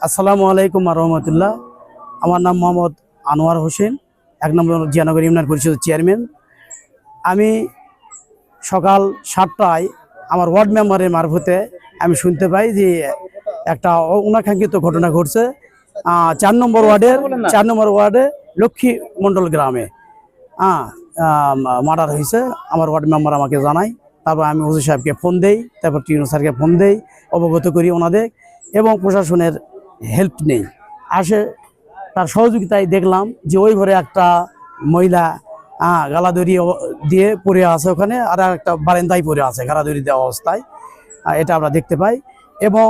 আসসালামু আলাইকুম রহমতুল্লাহ। আমার নাম মোহাম্মদ আনোয়ার হোসেন, 1 নম্বর জিয়ানগর ইউনিয়ন পরিষদের চেয়ারম্যান। আমি সকাল 7টায় আমার ওয়ার্ড মেম্বারের মারফতে আমি শুনতে পাই যে একটা অনাকাঙ্ক্ষিত ঘটনা ঘটছে 4 নম্বর ওয়ার্ডে লক্ষ্মী মণ্ডল গ্রামে মার্ডার হয়েছে। আমার ওয়ার্ড মেম্বার আমাকে জানায়, তারপর আমি ওসি সাহেবকে ফোন দেই, তারপর টিউনো স্যারকে ফোন দেই, অবগত করি ওনাদের এবং প্রশাসনের হেল্প নেই। আসে তার সহযোগিতায় দেখলাম যে ওই ঘরে একটা মহিলা গালাদড়ি দিয়ে পড়ে আছে ওখানে, আর একটা বারান্দায় পড়ে আছে গালাদড়ি দেওয়া অবস্থায়। এটা আমরা দেখতে পাই। এবং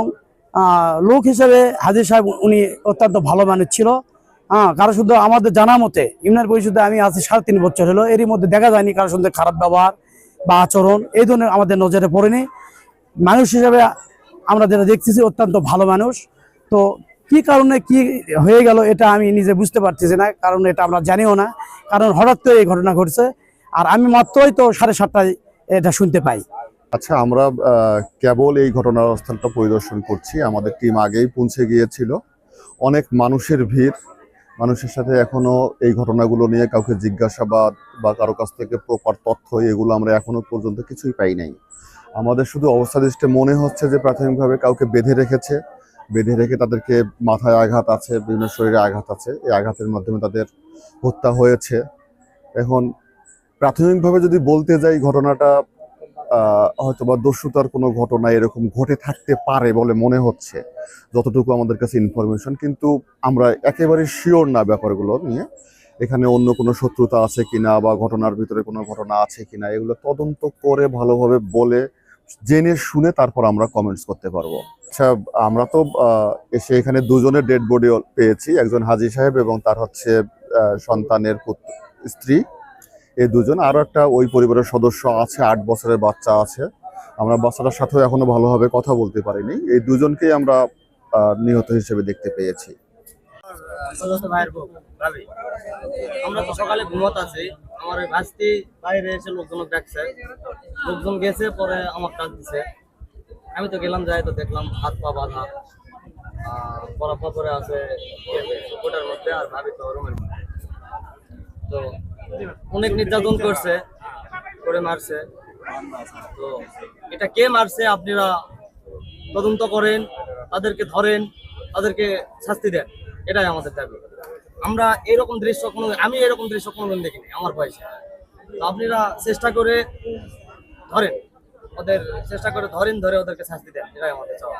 লোক হিসেবে হাজির সাহেব উনি অত্যন্ত ভালো মানুষ ছিল। কারো শুধু আমাদের জানা মতে ইউনিয়ন পরিষদে আমি আছি 3.5 বছর হলো, এরই মধ্যে দেখা যায়নি কারোর সঙ্গে খারাপ ব্যবহার বা আচরণ এই ধরনের আমাদের নজরে পড়েনি। মানুষ হিসেবে আমরা যেটা দেখতেছি অত্যন্ত ভালো মানুষ। তো কি কারণে কি হয়ে গেল এটা আমি নিজে বুঝতে পারতেছি না, কারণ এটা আমরা জানিও না, কারণ হঠাৎ করে এই ঘটনা ঘটছে। আর আমি মাত্রই তো 7:30টায় এটা শুনতে পাই। আচ্ছা, আমরা কেবল এই ঘটনাস্থলটা পরিদর্শন করছি। আমাদের টিম আগেই পৌঁছে গিয়েছিল। অনেক মানুষের ভিড়, মানুষের সাথে এখনো এই ঘটনাগুলো নিয়ে কাউকে জিজ্ঞাসাবাদ বা কারো কাছ থেকে প্রপার তথ্য এগুলো আমরা এখনো পর্যন্ত কিছুই পাই নাই। আমাদের শুধু অবস্থা দৃষ্টে মনে হচ্ছে যে প্রাথমিকভাবে কাউকে বেঁধে রেখে তাদেরকে মাথায় আঘাত আছে, বিভিন্ন শরীরে আঘাত আছে, এই আঘাতের মাধ্যমে তাদের হত্যা হয়েছে। এখন প্রাথমিকভাবে যদি বলতে যাই, ঘটনাটা হয়তো বা দস্যুতার কোনো ঘটনা এরকম ঘটে থাকতে পারে বলে মনে হচ্ছে, যতটুকু আমাদের কাছে ইনফরমেশন। কিন্তু আমরা একেবারে শিওর না ব্যাপারগুলো নিয়ে। এখানে অন্য কোনো শত্রুতা আছে কিনা বা ঘটনার ভিতরে কোনো ঘটনা আছে কিনা, এগুলো তদন্ত করে ভালোভাবে বলে জেনে শুনে তারপর আমরা কমেন্টস করতে পারবো। আচ্ছা, আমরা তো এসে এখানে দুজনের ডেড বডি পেয়েছি, একজন হাজী সাহেব এবং তার হচ্ছে সন্তানের স্ত্রী, এই দুজন। আরো একটা ওই পরিবারের সদস্য আছে, 8 বছরের বাচ্চা আছে। আমরা বাচ্চাটার সাথেও এখনো ভালোভাবে কথা বলতে পারিনি। এই দুজনকেই আমরা নিহত হিসেবে দেখতে পেয়েছি। আমরা তো সকালে ঘুমত আছি, আমার ভাস্তি বাইরে এসে লোকজন ডাকছে, লোকজন গেছে, পরে আমার কাজ দিছে। আমি তো গেলাম, যাই তো দেখলাম হাত পা বাঁধা, পরাপা করে আছে ওটার মধ্যে, আর ভাবি তো রুমের মধ্যে। তো অনেক নির্যাতন করছে, করে মারছে। তো এটা কে মারছে আপনারা তদন্ত করেন, তাদেরকে ধরেন, তাদেরকে শাস্তি দেন, এটাই আমাদের দাবি। আমরা এরকম দৃশ্য আমি এরকম দৃশ্য কোনোদিন দেখিনি আমার বয়সে। তো আপনারা চেষ্টা করে ধরেন, ধরে ওদেরকে শাস্তি দেন, এটাই আমাদের চাওয়া।